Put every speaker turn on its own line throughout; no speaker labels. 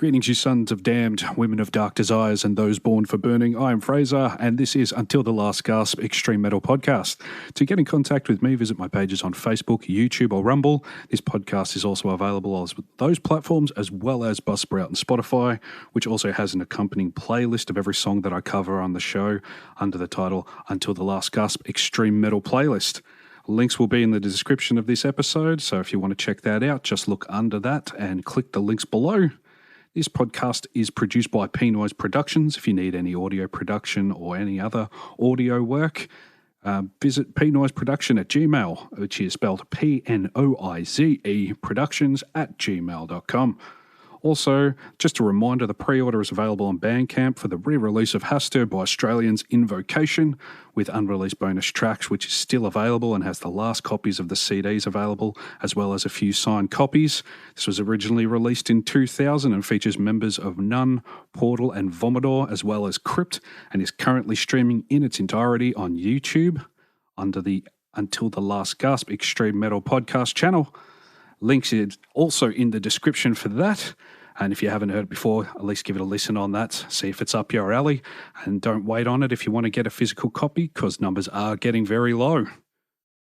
Greetings, you sons of damned, women of dark desires, and those born for burning. I am Fraser, and this is Until the Last Gasp Extreme Metal Podcast. To get in contact with me, visit my pages on Facebook, YouTube, or Rumble. This podcast is also available on those platforms, as well as Buzzsprout and Spotify, which also has an accompanying playlist of every song that I cover on the show under the title Until the Last Gasp Extreme Metal Playlist. Links will be in the description of this episode, so if you want to check that out, just look under that and click the links below. This podcast is produced by P-Noise Productions. If you need any audio production or any other audio work, visit P-Noise Production at Gmail, which is spelled P-N-O-I-Z-E productions@gmail.com. Also, just a reminder, the pre-order is available on Bandcamp for the re-release of H.A.S.T.U.R by Australians Invocation, with unreleased bonus tracks, which is still available and has the last copies of the CDs available, as well as a few signed copies. This was originally released in 2000 and features members of Nun, Portal, and Vomador, as well as Crypt, and is currently streaming in its entirety on YouTube under the Until the Last Gasp Extreme Metal Podcast channel. Links is also in the description for that. And if you haven't heard it before, at least give it a listen on that. See if it's up your alley. And don't wait on it if you want to get a physical copy, because numbers are getting very low.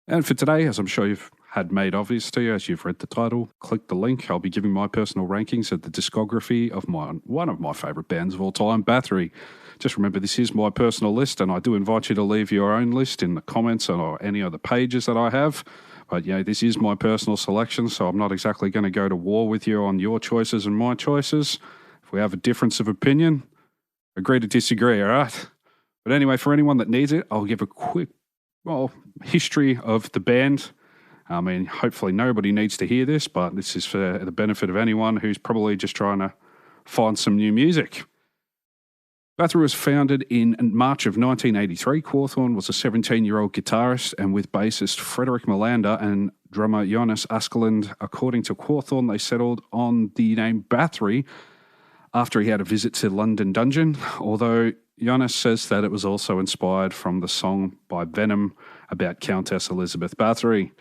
And for today, as I'm sure you've had made obvious to you as you've read the title, click the link. I'll be giving my personal rankings of the discography of one of my favourite bands of all time, Bathory. Just remember, this is my personal list, and I do invite you to leave your own list in the comments or any other pages that I have. But, this is my personal selection, so I'm not exactly going to go to war with you on your choices and my choices. If we have a difference of opinion, agree to disagree, all right? But anyway, for anyone that needs it, I'll give a quick, history of the band. I mean, hopefully nobody needs to hear this, but this is for the benefit of anyone who's probably just trying to find some new music. Bathory was founded in March of 1983. Quarthorn was a 17-year-old guitarist, and with bassist Frederick Melander and drummer Jonas Askeland. According to Quarthorn, they settled on the name Bathory after he had a visit to London Dungeon, although Jonas says that it was also inspired from the song by Venom about Countess Elizabeth Bathory.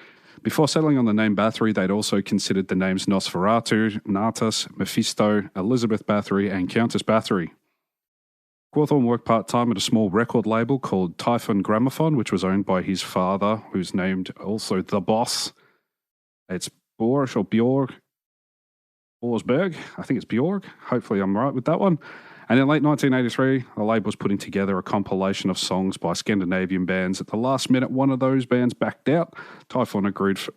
Before settling on the name Bathory, they'd also considered the names Nosferatu, Natas, Mephisto, Elizabeth Bathory, and Countess Bathory. Quarthorn worked part-time at a small record label called Typhon Gramophone, which was owned by his father, who's named also The Boss. It's Boris or Bjorg. Borsberg. I think it's Bjorg. Hopefully I'm right with that one. And in late 1983, the label was putting together a compilation of songs by Scandinavian bands. At the last minute, one of those bands backed out. Typhon agreed for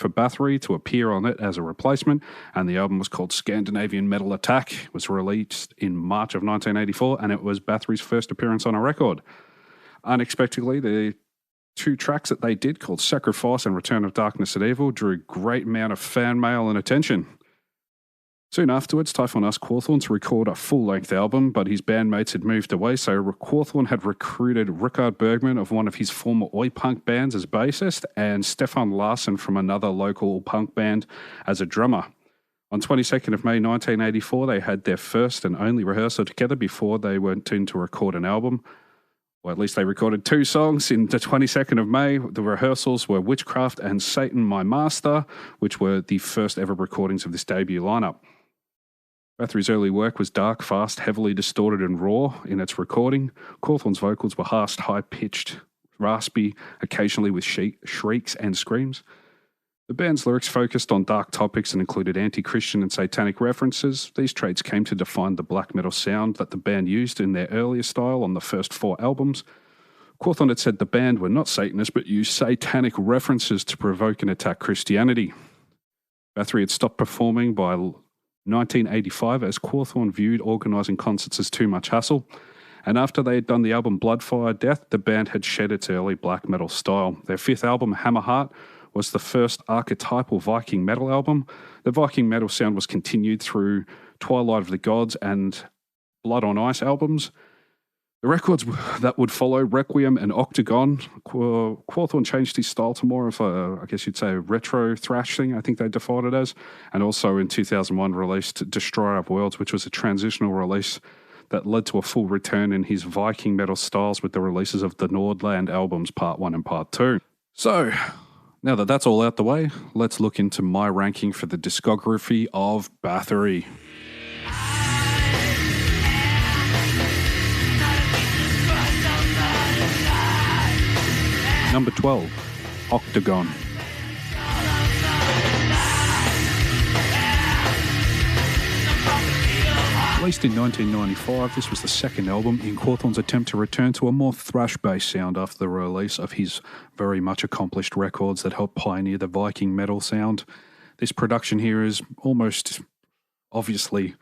Bathory to appear on it as a replacement, and the album was called Scandinavian Metal Attack. It was released in March of 1984, and it was Bathory's first appearance on a record. Unexpectedly, the two tracks that they did, called Sacrifice and Return of Darkness and Evil, drew a great amount of fan mail and attention. Soon afterwards, Typhon asked Quarthorn to record a full-length album, but his bandmates had moved away, so Quarthorn had recruited Rickard Bergman of one of his former oi punk bands as bassist, and Stefan Larsson from another local punk band as a drummer. On 22nd of May 1984, they had their first and only rehearsal together before they went in to record an album. Or at least they recorded two songs in the 22nd of May. The rehearsals were Witchcraft and Satan My Master, which were the first ever recordings of this debut lineup. Bathory's early work was dark, fast, heavily distorted and raw in its recording. Quarthorn's vocals were harsh, high-pitched, raspy, occasionally with shrieks and screams. The band's lyrics focused on dark topics and included anti-Christian and satanic references. These traits came to define the black metal sound that the band used in their earlier style on the first four albums. Quarthorn had said the band were not Satanists but used satanic references to provoke and attack Christianity. Bathory had stopped performing by 1985 as Quarthorn viewed organising concerts as too much hassle, and after they had done the album Bloodfire Death, the band had shed its early black metal style. Their fifth album, Hammerheart, was the first archetypal Viking metal album. The Viking metal sound was continued through Twilight of the Gods and Blood on Ice albums. The records that would follow, Requiem and Octagon, Quarthorn changed his style to more of a, I guess you'd say, retro thrash thing, I think they defined it as, and also in 2001 released Destroyer of Worlds, which was a transitional release that led to a full return in his Viking metal styles with the releases of the Nordland albums Part 1 and Part 2. So, now that that's all out the way, let's look into my ranking for the discography of Bathory. Number 12, Octagon. Released in 1995, this was the second album in Quarthorn's attempt to return to a more thrash-based sound after the release of his very much accomplished records that helped pioneer the Viking metal sound. This production here is almost obviously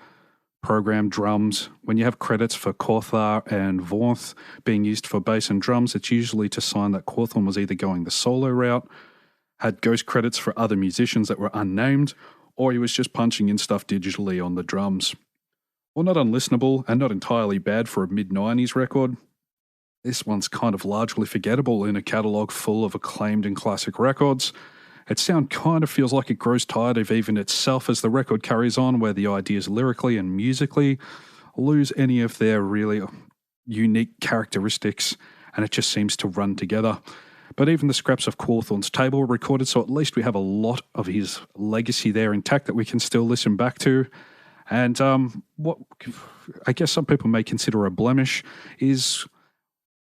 programmed drums. When you have credits for Quarthor and Vorth being used for bass and drums, it's usually to sign that Quarthorn was either going the solo route, had ghost credits for other musicians that were unnamed, or he was just punching in stuff digitally on the drums. Well, not unlistenable and not entirely bad for a mid-90s record. This one's kind of largely forgettable in a catalogue full of acclaimed and classic records. Its sound kind of feels like it grows tired of even itself as the record carries on, where the ideas lyrically and musically lose any of their really unique characteristics, and it just seems to run together. But even the scraps of Quarthorn's table were recorded, so at least we have a lot of his legacy there intact that we can still listen back to. And what I guess some people may consider a blemish is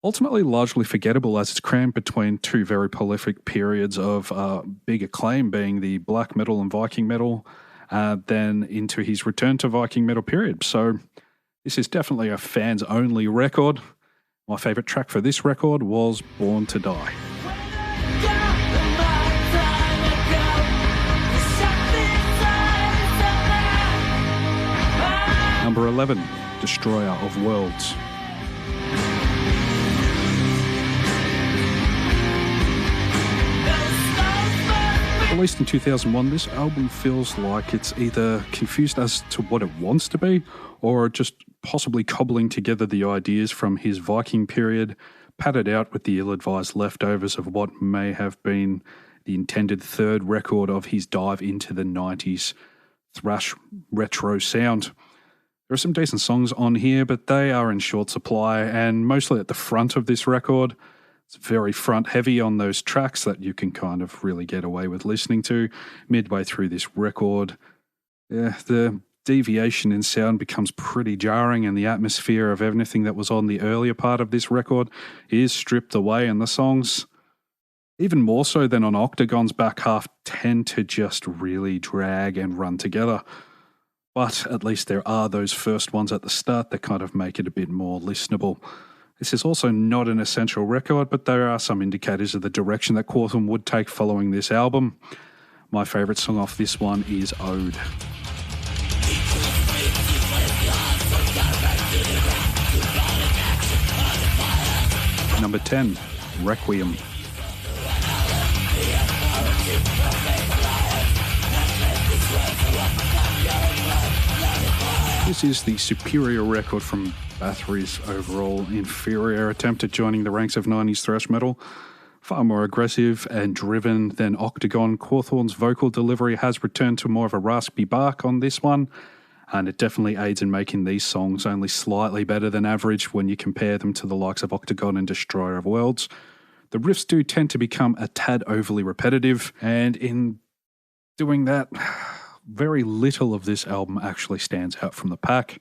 ultimately largely forgettable, as it's crammed between two very prolific periods of big acclaim, being the black metal and Viking metal, then into his return to Viking metal period. So this is definitely a fans-only record. My favourite track for this record was Born to Die. Number 11, Destroyer of Worlds. Released in 2001, this album feels like it's either confused as to what it wants to be, or just possibly cobbling together the ideas from his Viking period, padded out with the ill-advised leftovers of what may have been the intended third record of his dive into the 90s thrash retro sound. There are some decent songs on here, but they are in short supply, and mostly at the front of this record. It's very front heavy on those tracks that you can kind of really get away with listening to. Midway through this record, the deviation in sound becomes pretty jarring, and the atmosphere of everything that was on the earlier part of this record is stripped away, and the songs, even more so than on Octagon's back half, tend to just really drag and run together. But at least there are those first ones at the start that kind of make it a bit more listenable. This is also not an essential record, but there are some indicators of the direction that Quarthorn would take following this album. My favourite song off this one is Ode. Number 10, Requiem. This is the superior record from Bathory's overall inferior attempt at joining the ranks of 90s thrash metal. Far more aggressive and driven than Octagon, Quarthorn's vocal delivery has returned to more of a raspy bark on this one, and it definitely aids in making these songs only slightly better than average when you compare them to the likes of Octagon and Destroyer of Worlds. The riffs do tend to become a tad overly repetitive, and in doing that, very little of this album actually stands out from the pack.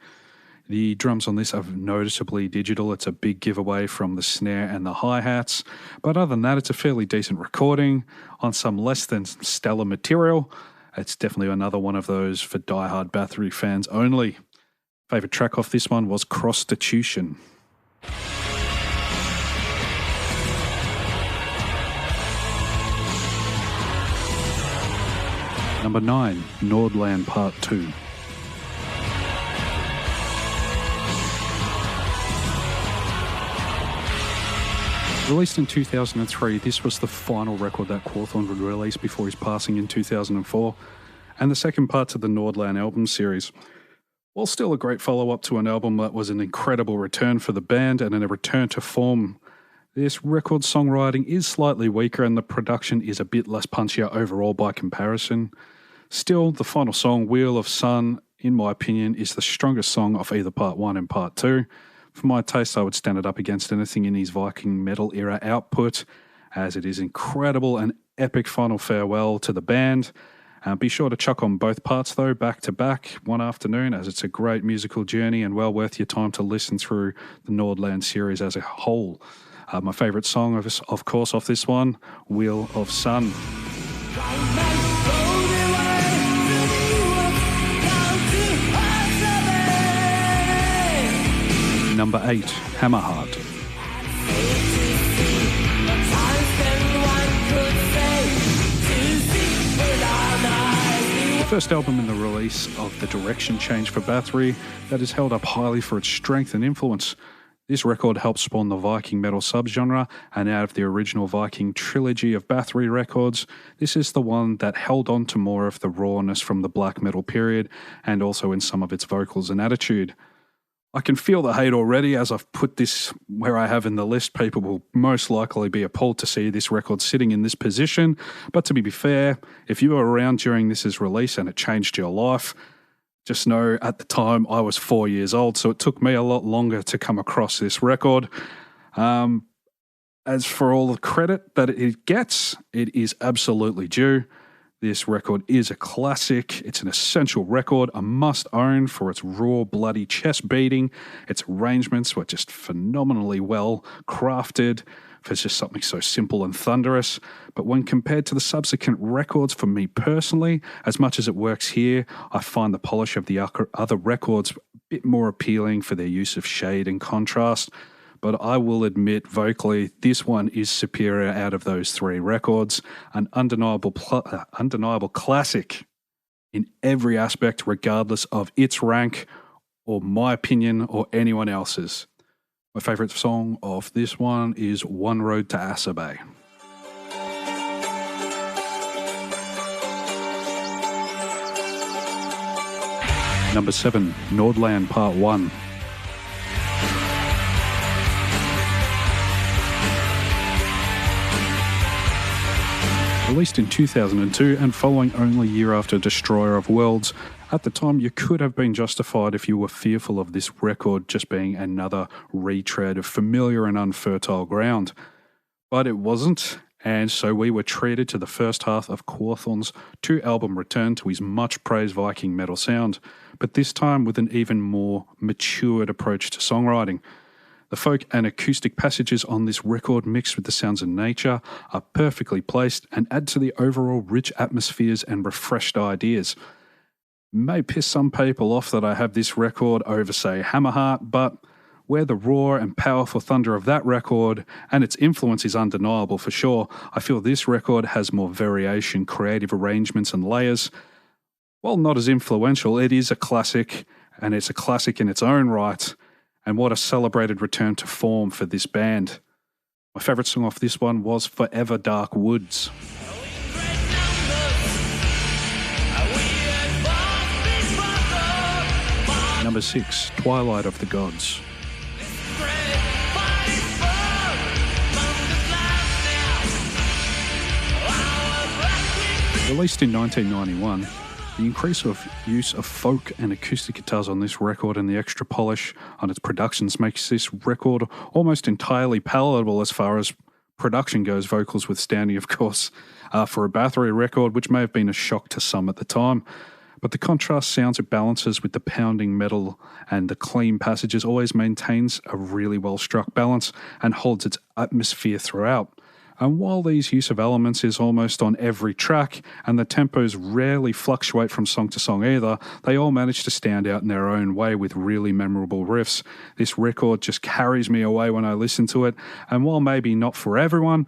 The drums on this are noticeably digital. It's a big giveaway from the snare and the hi-hats. But other than that, it's a fairly decent recording on some less than stellar material. It's definitely another one of those for diehard Bathory fans only. Favourite track off this one was Prostitution. Number 9, Nordland Part 2. Released in 2003, this was the final record that Quarthorn would release before his passing in 2004, and the second part to the Nordland album series. While still a great follow-up to an album that was an incredible return for the band and a return to form, this record's songwriting is slightly weaker and the production is a bit less punchier overall by comparison. Still, the final song, Wheel of Sun, in my opinion, is the strongest song of either Part 1 and Part 2. For my taste, I would stand it up against anything in his Viking metal era output, as it is incredible and epic final farewell to the band. Be sure to chuck on both parts, though, back to back one afternoon, as it's a great musical journey and well worth your time to listen through the Nordland series as a whole. My favourite song, of course, off this one, Wheel of Sun. Number 8, Hammerheart. The first album in the release of the direction change for Bathory that is held up highly for its strength and influence. This record helped spawn the Viking metal subgenre, and out of the original Viking trilogy of Bathory records, this is the one that held on to more of the rawness from the black metal period, and also in some of its vocals and attitude. I can feel the hate already as I've put this where I have in the list. People will most likely be appalled to see this record sitting in this position. But to be fair, if you were around during this release and it changed your life, just know at the time I was 4 years old, so it took me a lot longer to come across this record. As for all the credit that it gets, it is absolutely due. This record is a classic. It's an essential record, a must-own for its raw, bloody chest beating. Its arrangements were just phenomenally well crafted for just something so simple and thunderous. But when compared to the subsequent records, for me personally, as much as it works here, I find the polish of the other records a bit more appealing for their use of shade and contrast. But I will admit vocally, this one is superior out of those three records. An undeniable classic in every aspect, regardless of its rank or my opinion or anyone else's. My favourite song of this one is One Road to Asabe. Number 7, Nordland Part 1. Released in 2002 and following only a year after Destroyer of Worlds, at the time you could have been justified if you were fearful of this record just being another retread of familiar and unfertile ground. But it wasn't, and so we were treated to the first half of Quarthorn's 2-album return to his much-praised Viking metal sound, but this time with an even more matured approach to songwriting. The folk and acoustic passages on this record mixed with the sounds of nature are perfectly placed and add to the overall rich atmospheres and refreshed ideas. It may piss some people off that I have this record over, say, Hammerheart, but where the roar and powerful thunder of that record and its influence is undeniable for sure, I feel this record has more variation, creative arrangements and layers. While not as influential, it is a classic, and it's a classic in its own right. And what a celebrated return to form for this band. My favourite song off this one was Forever Dark Woods. Number 6, Twilight of the Gods. Released in 1991, the increase of use of folk and acoustic guitars on this record and the extra polish on its productions makes this record almost entirely palatable as far as production goes, vocals withstanding, of course, for a Bathory record, which may have been a shock to some at the time. But the contrast sounds it balances with the pounding metal, and the clean passages always maintains a really well-struck balance and holds its atmosphere throughout. And while these use of elements is almost on every track, and the tempos rarely fluctuate from song to song either, they all manage to stand out in their own way with really memorable riffs. This record just carries me away when I listen to it, and while maybe not for everyone,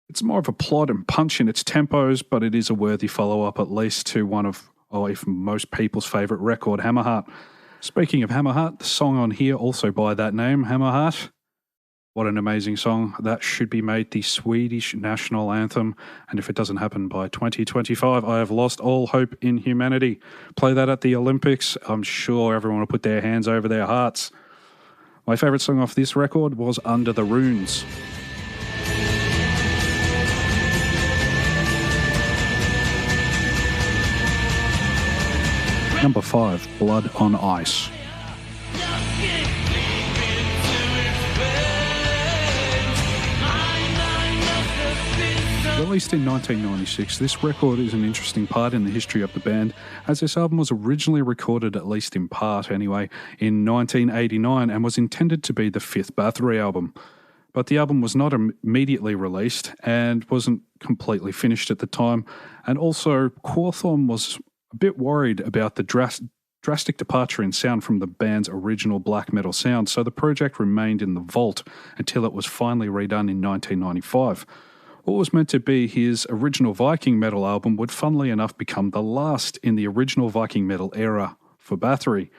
it's more of a plot and punch in its tempos, but it is a worthy follow-up at least to one of, if most people's favourite record, Hammerheart. Speaking of Hammerheart, the song on here also by that name, Hammerheart. What an amazing song. That should be made the Swedish national anthem. And if it doesn't happen by 2025, I have lost all hope in humanity. Play that at the Olympics. I'm sure everyone will put their hands over their hearts. My favourite song off this record was Under the Runes. Number 5, Blood on Ice. Released in 1996, this record is an interesting part in the history of the band, as this album was originally recorded, at least in part anyway, in 1989 and was intended to be the 5th Bathory album. but the album was not immediately released and wasn't completely finished at the time. And also, Quarthorn was a bit worried about the drastic departure in sound from the band's original black metal sound, so the project remained in the vault until it was finally redone in 1995. What was meant to be his original Viking metal album would, funnily enough, become the last in the original Viking metal era for Bathory.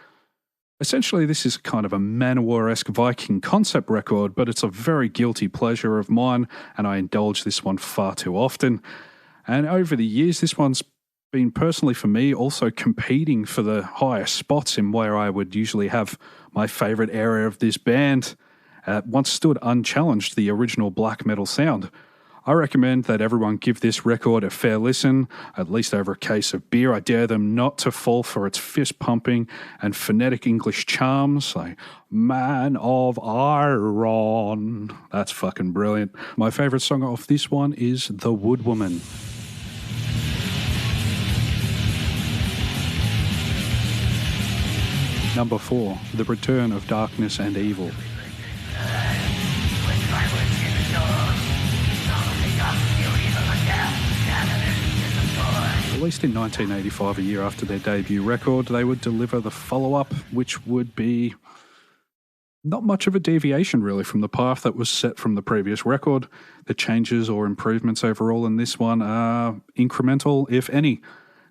Essentially, this is kind of a Manowar-esque Viking concept record, but it's a very guilty pleasure of mine, and I indulge this one far too often. And over the years, this one's been personally for me also competing for the highest spots in where I would usually have my favourite area of this band. Once stood unchallenged the original black metal sound. I recommend that everyone give this record a fair listen, at least over a case of beer. I dare them not to fall for its fist-pumping and phonetic English charms, like Man of Iron. That's fucking brilliant. My favourite song off this one is The Woodwoman. Number 4, The Return of Darkness and Evil. Released in 1985, a year after their debut record, they would deliver the follow-up, which would be not much of a deviation really from the path that was set from the previous record. The changes or improvements overall in this one are incremental, if any.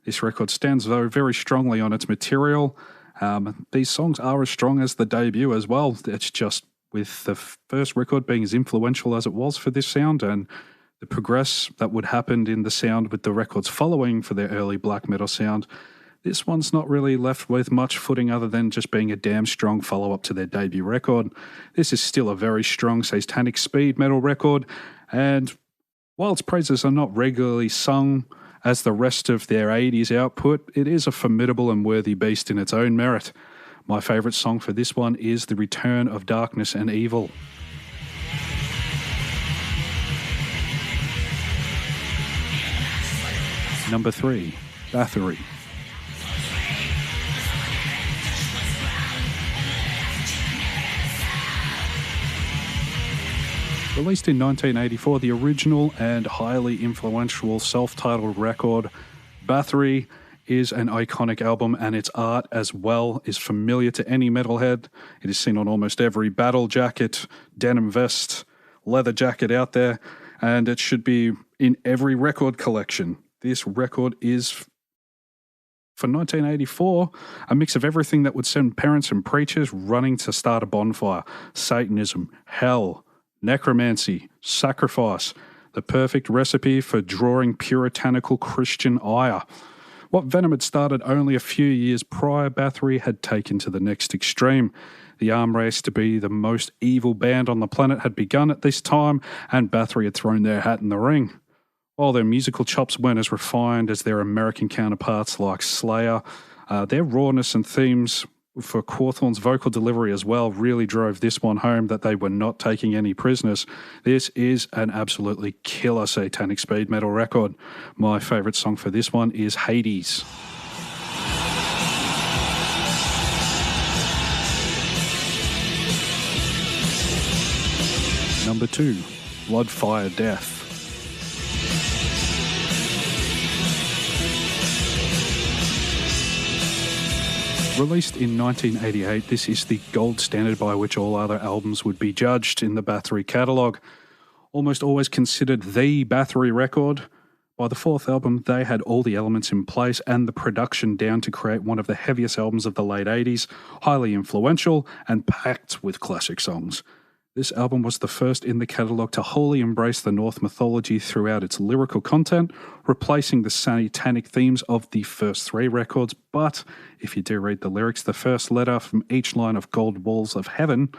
This record stands, though, very strongly on its material. These songs are as strong as the debut as well. It's just with the first record being as influential as it was for this sound and the progress that would happen in the sound with the records following for their early black metal sound, this one's not really left with much footing other than just being a damn strong follow-up to their debut record. This is still a very strong satanic speed metal record, and while its praises are not regularly sung as the rest of their 80s output, it is a formidable and worthy beast in its own merit. My favourite song for this one is The Return of Darkness and Evil. Number 3, Bathory. Released in 1984, the original and highly influential self-titled record, Bathory is an iconic album, and its art as well is familiar to any metalhead. It is seen on almost every battle jacket, denim vest, leather jacket out there, and it should be in every record collection. This record is, for 1984, a mix of everything that would send parents and preachers running to start a bonfire. Satanism, hell, necromancy, sacrifice, the perfect recipe for drawing puritanical Christian ire. What Venom had started only a few years prior, Bathory had taken to the next extreme. The arm race to be the most evil band on the planet had begun at this time, and Bathory had thrown their hat in the ring. While their musical chops weren't as refined as their American counterparts like Slayer, their rawness and themes for Quarthorn's vocal delivery as well really drove this one home that they were not taking any prisoners. This is an absolutely killer satanic speed metal record. My favourite song for this one is Hades. Number 2, Blood, Fire, Death. Released in 1988, this is the gold standard by which all other albums would be judged in the Bathory catalogue. Almost always considered the Bathory record. By the fourth album, they had all the elements in place and the production down to create one of the heaviest albums of the late 80s, highly influential and packed with classic songs. This album was the first in the catalogue to wholly embrace the Norse mythology throughout its lyrical content, replacing the satanic themes of the first 3 records. But if you do read the lyrics, the first letter from each line of Gold Walls of Heaven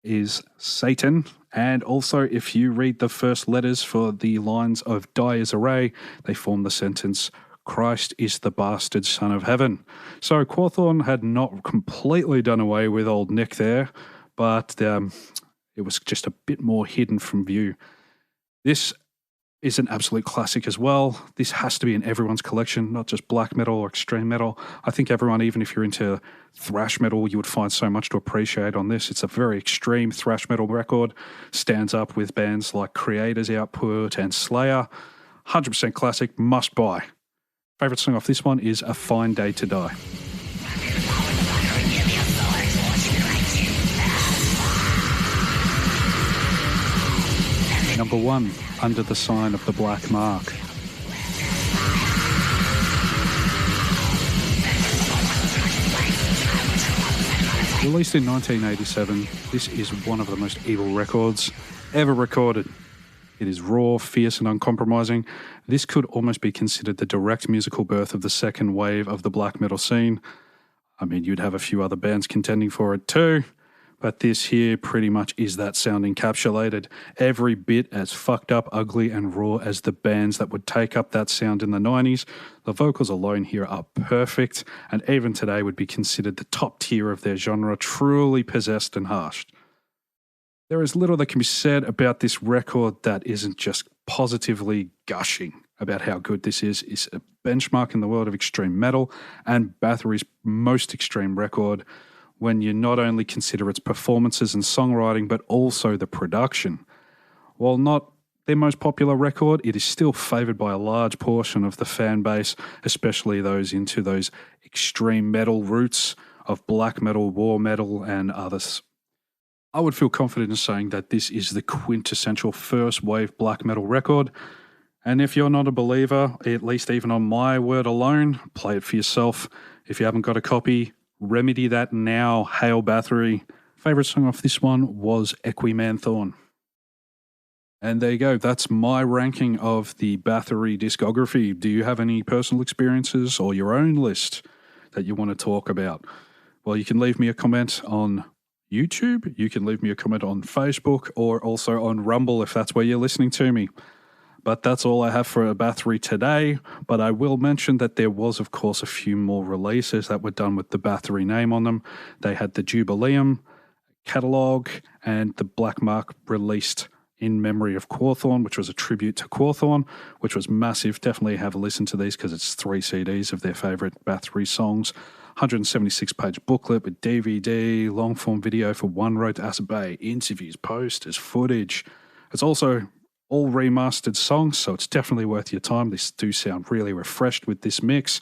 is Satan. And also, if you read the first letters for the lines of Die Is Array, they form the sentence, Christ is the bastard son of heaven. So Quarthorn had not completely done away with old Nick there, but it was just a bit more hidden from view. This is an absolute classic as well. This has to be in everyone's collection, not just black metal or extreme metal. I think everyone, even if you're into thrash metal, you would find so much to appreciate on this. It's a very extreme thrash metal record, stands up with bands like Creator's Output and Slayer. 100% classic, must buy. Favorite song off this one is A Fine Day to Die. Number 1, Under the Sign of the Black Mark. Released in 1987, this is one of the most evil records ever recorded. It is raw, fierce, and uncompromising. This could almost be considered the direct musical birth of the second wave of the black metal scene. I mean, you'd have a few other bands contending for it too, but this here pretty much is that sound encapsulated. Every bit as fucked up, ugly, and raw as the bands that would take up that sound in the 90s. The vocals alone here are perfect, and even today would be considered the top tier of their genre, truly possessed and harsh. There is little that can be said about this record that isn't just positively gushing about how good this is. It's a benchmark in the world of extreme metal and Bathory's most extreme record, when you not only consider its performances and songwriting, but also the production. While not their most popular record, it is still favoured by a large portion of the fan base, especially those into those extreme metal roots of black metal, war metal, and others. I would feel confident in saying that this is the quintessential first wave black metal record. And if you're not a believer, at least even on my word alone, play it for yourself. If you haven't got a copy, remedy that now. Hail Bathory. Favourite song off this one was Equimanthorn. And there you go. That's my ranking of the Bathory discography. Do you have any personal experiences or your own list that you want to talk about? Well, you can leave me a comment on YouTube. You can leave me a comment on Facebook or also on Rumble if that's where you're listening to me. But that's all I have for Bathory today. But I will mention that there was, of course, a few more releases that were done with the Bathory name on them. They had the Jubileum catalogue and the Black Mark released in memory of Quarthorn, which was a tribute to Quarthorn, which was massive. Definitely have a listen to these because it's 3 CDs of their favourite Bathory songs. 176-page booklet with DVD, long-form video for One Road to Acid Bay, interviews, posters, footage. It's also all remastered songs, so it's definitely worth your time. These do sound really refreshed with this mix.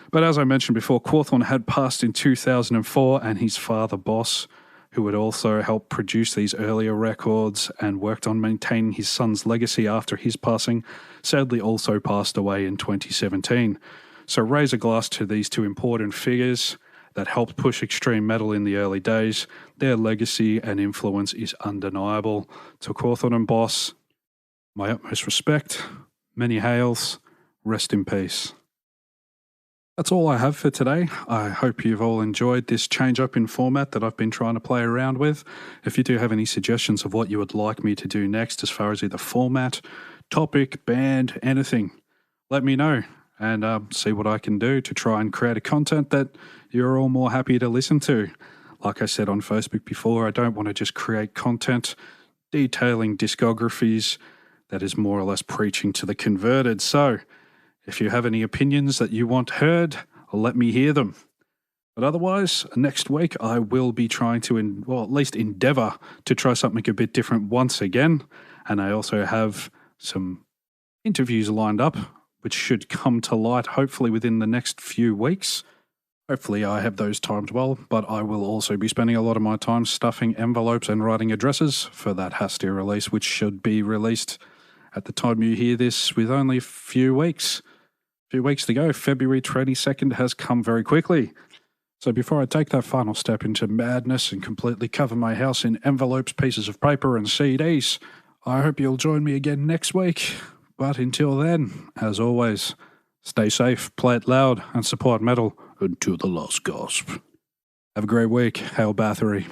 But as I mentioned before, Quarthorn had passed in 2004, and his father, Boss, who had also helped produce these earlier records and worked on maintaining his son's legacy after his passing, sadly also passed away in 2017. So raise a glass to these two important figures that helped push extreme metal in the early days. Their legacy and influence is undeniable. To Quarthorn and Boss, my utmost respect, many hails, rest in peace. That's all I have for today. I hope you've all enjoyed this change up in format that I've been trying to play around with. If you do have any suggestions of what you would like me to do next as far as either format, topic, band, anything, let me know and see what I can do to try and create a content that you're all more happy to listen to. Like I said on Facebook before, I don't want to just create content detailing discographies that is more or less preaching to the converted. So if you have any opinions that you want heard, let me hear them. But otherwise, next week I will be trying to, at least endeavour to try something a bit different once again. And I also have some interviews lined up, which should come to light hopefully within the next few weeks. Hopefully I have those timed well, but I will also be spending a lot of my time stuffing envelopes and writing addresses for that H.A.S.T.U.R release, which should be released at the time you hear this with only a few weeks. Few weeks to go. February 22nd has come very quickly. So before I take that final step into madness and completely cover my house in envelopes, pieces of paper and CDs, I hope you'll join me again next week. But until then, as always, stay safe, play it loud, and support metal until the last gasp. Have a great week. Hail Bathory.